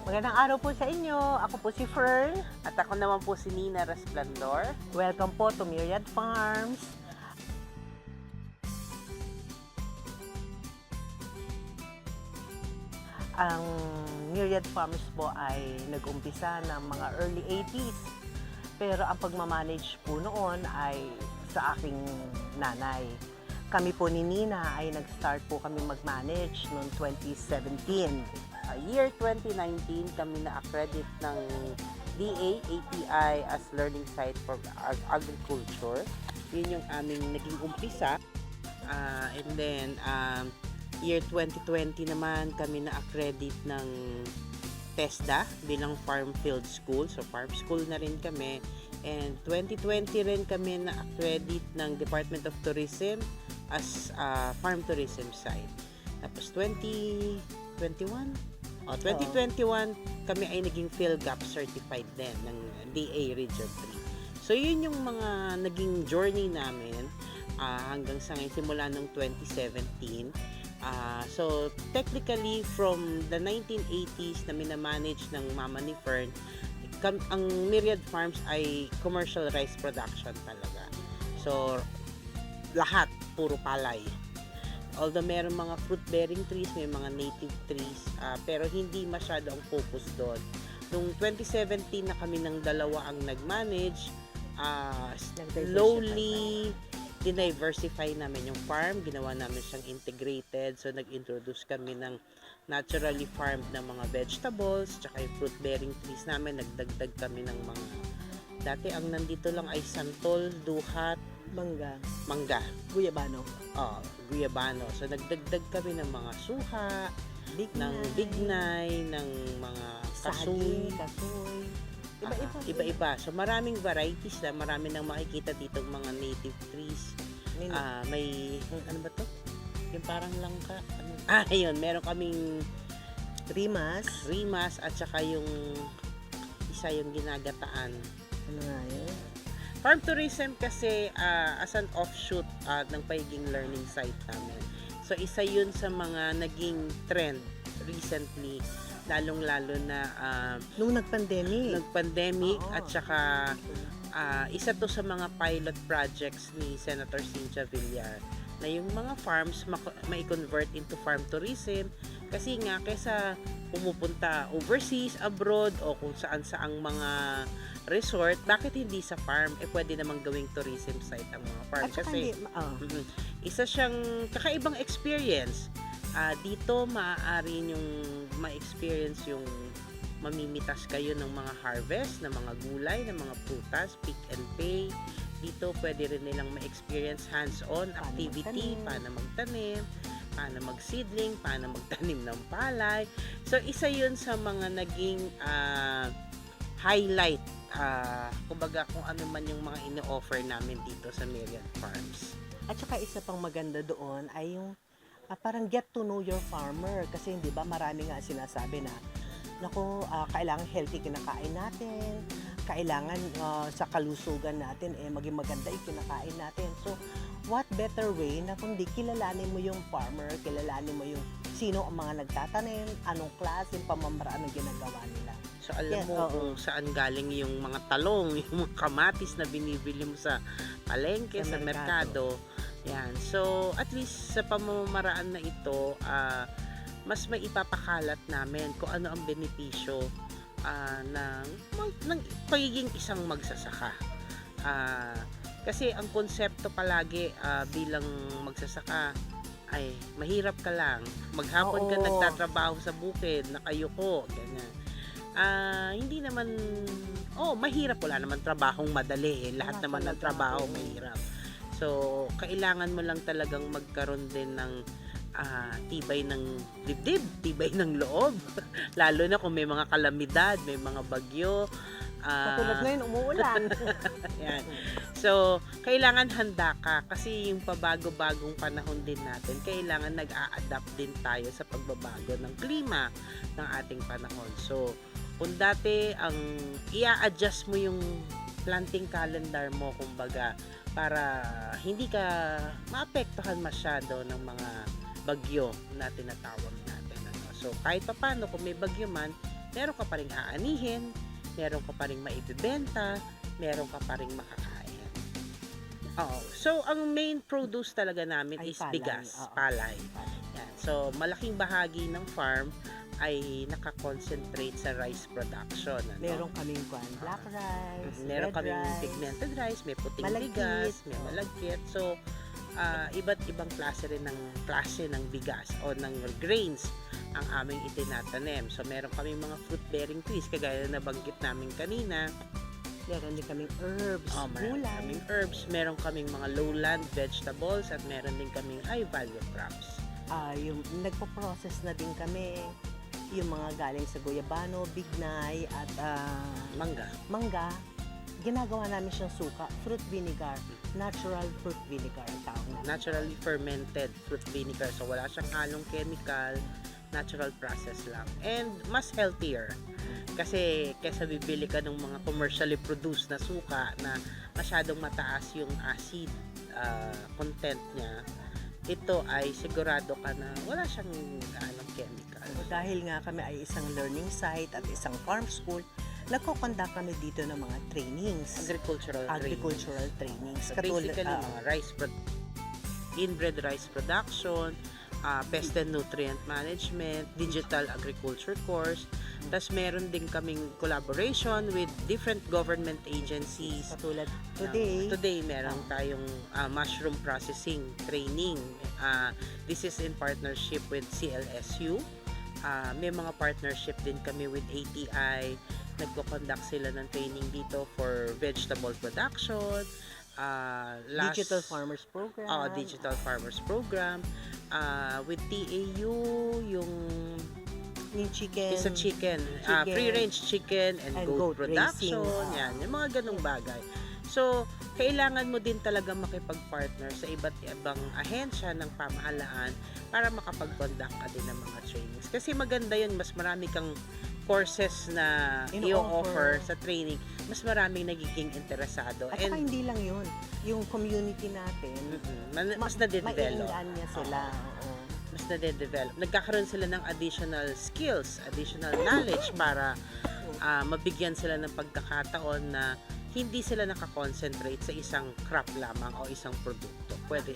Magandang araw po sa inyo. Ako po si Fern. At ako naman po si Nina Resplandor. Welcome po to Myriad Farms. Ang Myriad Farms po ay nag-umpisa ng mga early 80s. Pero ang pagmamanage po noon ay sa aking nanay. Kami po ni Nina ay nag-start po kami mag-manage noong 2017. Year 2019 kami na-accredit ng DA, ATI as Learning Site for Agriculture. Yun yung aming naging umpisa. And then, year 2020 naman kami na-accredit ng TESDA bilang Farm Field School. So, farm school na rin kami. And 2020 rin kami na-accredit ng Department of Tourism as Farm Tourism Site. Tapos 2021 kami ay naging PhilGAP certified din ng DA Region 3. So yun yung mga naging journey namin hanggang sa ngayon simula nung 2017. So technically from the 1980s na minamanage ng mama ni Fern, ang Myriad Farms ay commercial rice production talaga. So lahat puro palay. Although meron mga fruit-bearing trees, may mga native trees, pero hindi masyado ang focus doon. Noong 2017 na kami ng dalawa ang nag-manage, slowly diniversify namin yung farm, ginawa namin siyang integrated, so nag-introduce kami ng naturally farmed na mga vegetables, tsaka yung fruit-bearing trees namin, nagdagdag kami ng mga, dati ang nandito lang ay santol, duhat, mangga, Guyabano. guyabano. So nagdagdag kami ng mga suha, ng bignay, ng mga kasoy. Kasoy. Iba-iba. So maraming varieties na, marami nang makikita dito mga native trees. May, ano ba to? Yung parang langka. Ayun, meron kaming rimas at saka yung isa yung ginagataan. Ano nga yun? Farm tourism kasi as an offshoot ng pagiging learning site namin. So isa yun sa mga naging trend recently, lalong-lalo na Nung nag-pandemic. at saka isa to sa mga pilot projects ni Senator Cynthia Villar na yung mga farms may convert into farm tourism kasi nga kaysa pumupunta overseas, abroad o kung saan-saang mga resort, bakit hindi sa farm? Pwede namang gawing tourism site ang mga farm. Kasi isa siyang kakaibang experience. Dito maaari yung ma-experience yung mamimitas kayo ng mga harvest, ng mga gulay, ng mga prutas, pick and pay. Dito pwede rin nilang ma-experience hands-on activity, paano magtanim, paano mag-seedling, paano magtanim ng palay. So isa yun sa mga naging highlight, kumbaga kung ano man yung mga ino-offer namin dito sa Myriad Farms. At saka isa pang maganda doon ay yung parang get to know your farmer. Kasi hindi ba marami nga sinasabi na kailangan healthy kinakain natin, kailangan sa kalusugan natin maging maganda yung kinakain natin. So what better way na kundi kilalanin mo yung farmer, kilalanin mo yung sino ang mga nagtatanim, anong klase, pamamaraan ng ginagawa nila. So alam mo kung saan galing yung mga talong, yung mga kamatis na binibili mo sa palengke, sa merkado. Yan. So at least sa pamamaraan na ito, mas may ipapakalat namin kung ano ang benepisyo ng pagiging isang magsasaka. Kasi ang konsepto palagi bilang magsasaka ay mahirap ka lang. Maghapon ka nagtatrabaho sa bukid, nakayuko, ganyan. Hindi naman, mahirap, wala naman trabahong madali lahat naman ng trabaho mahirap. So, kailangan mo lang talagang magkaroon din ng tibay ng dibdib, tibay ng loob. Lalo na kung may mga kalamidad, may mga bagyo. Katulad ngayon, umuulan. Yan. So, kailangan handa ka kasi yung pabago-bagong panahon din natin, kailangan nag-a-adapt din tayo sa pagbabago ng klima ng ating panahon. So, kung dati ang i-adjust mo yung planting calendar mo, kumbaga, para hindi ka maapektuhan masyado ng mga bagyo na tinatawag natin. So, kahit paano, kung may bagyo man, meron ka pa ring aanihin, meron ka pa ring maibibenta, meron ka pa ring makakain. Oo. So, ang main produce talaga namin Ay, is palay. bigas, Oo. palay. Yan. So, malaking bahagi ng farm ay nakakonsentrate sa rice production. Ano? Meron kaming black rice, Meron red kaming rice, pigmented rice, may puting malagkit. bigas, may malagkit. So, iba't ibang klase ng bigas o ng grains ang aming itinatanim. So, meron kaming mga fruit-bearing trees, kagaya na nabanggit namin kanina. meron din kaming herbs, Meron gulay. kaming herbs, meron kaming mga lowland vegetables, at meron din kaming high-value crops. Yung nagpo-process na din kami yung mga galing sa guyabano, bignay at mangga. Ginagawa namin siyang suka, fruit vinegar, natural fruit vinegar ang tawag namin. Naturally fermented fruit vinegar. So, wala siyang halong chemical, natural process lang. And mas healthier. Kasi kesa bibili ka ng mga commercially produced na suka na masyadong mataas yung acid content niya, ito ay sigurado ka na wala siyang chemical. Dahil nga kami ay isang learning site at isang farm school, nagko-conduct kami dito ng mga trainings. Agricultural trainings. So basically, mga inbred rice production, pest and nutrient management, digital agriculture course. Tapos meron din kaming collaboration with different government agencies. Katulad today, meron tayong mushroom processing training. This is in partnership with CLSU. May mga partnership din kami with ATI. Nagko-conduct sila ng training dito for vegetable production. Digital Farmers Program. Digital Farmers Program. With TAU, yung chicken. Isa chicken. Free-range chicken and goat production. Racing. Yan, yung mga ganong bagay. So, kailangan mo din talaga makipag-partner sa iba't ibang ahensya ng pamahalaan para makapag-conduct ka din ng mga trainings. Kasi maganda yun, mas marami kang courses na i-offer sa training, mas maraming nagiging interesado. At saka hindi lang yun, yung community natin, mas nade-develop. maiingan niya sila. Oo. Mas nade-develop. Nagkakaroon sila ng additional skills, additional knowledge para mabigyan sila ng pagkakataon na hindi sila nakakonsentrate sa isang crop lamang o isang produkto. Pwede.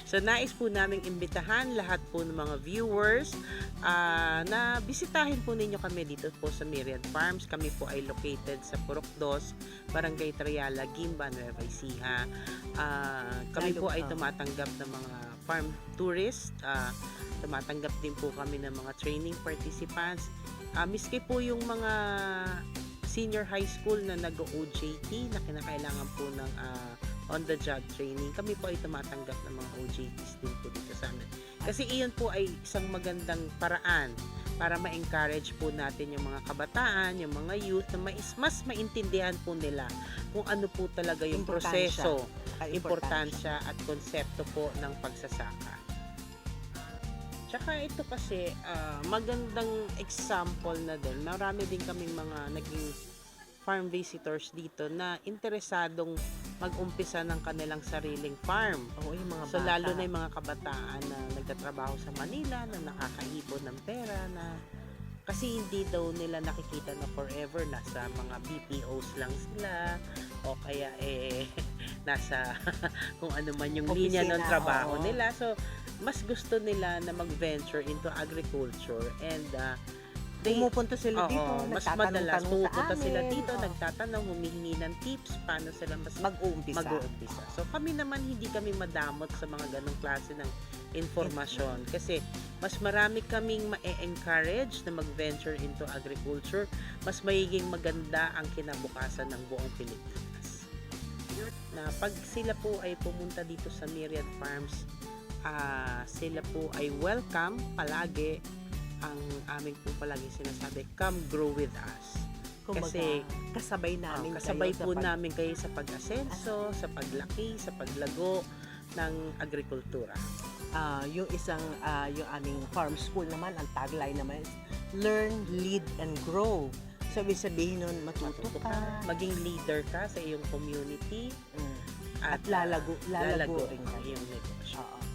So, nais po naming imbitahan lahat po ng mga viewers na bisitahin po ninyo kami dito po sa Myriad Farms. Kami po ay located sa Purok 2, Barangay Triala, Guimba, Nueva Ecija. Kami po ay tumatanggap ng mga farm tourists. Tumatanggap din po kami ng mga training participants. Miski po yung mga senior high school na nag-OJT na kinakailangan po ng on-the-job training, kami po ay tumatanggap ng mga OJTs din po dito sa amin. Kasi iyon po ay isang magandang paraan para ma-encourage po natin yung mga kabataan, yung mga youth, na mas maintindihan po nila kung ano po talaga yung proseso, importansya at konsepto po ng pagsasaka. Tsaka ito kasi magandang example na din. Marami din kaming mga naging farm visitors dito na interesadong mag-umpisa ng kanilang sariling farm. Yung mga So bata. lalo na yung mga kabataan na nagtatrabaho sa Manila, na nakakaipon ng pera, na kasi hindi daw nila nakikita na forever nasa mga BPOs lang sila, o kaya nasa kung ano man yung linya ng trabaho nila. So mas gusto nila na mag-venture into agriculture, and pumupunta sila dito, mas madalas pumupunta sila dito, Oo. nagtatanong, humihingi ng tips paano sila mas mag-uumpisa. So kami naman, hindi kami madamot sa mga ganong klase ng informasyon, kasi mas marami kaming ma-encourage na mag-venture into agriculture, mas magiging maganda ang kinabukasan ng buong Pilipinas. Na pag sila po ay pumunta dito sa Myriad Farms, sila po ay welcome palagi. Ang aming po palagi sinasabi, come grow with us. Kasi kasabay namin kasabay po namin kayo sa pag-asenso, sa paglaki, sa paglago ng agrikultura. Yung aming farm school naman, ang tagline naman is learn, lead, and grow. So, ibig sabihin nun, matuto ka, maging leader ka sa iyong community, at lalago rin ang kayo. iyong negosyo. Oo.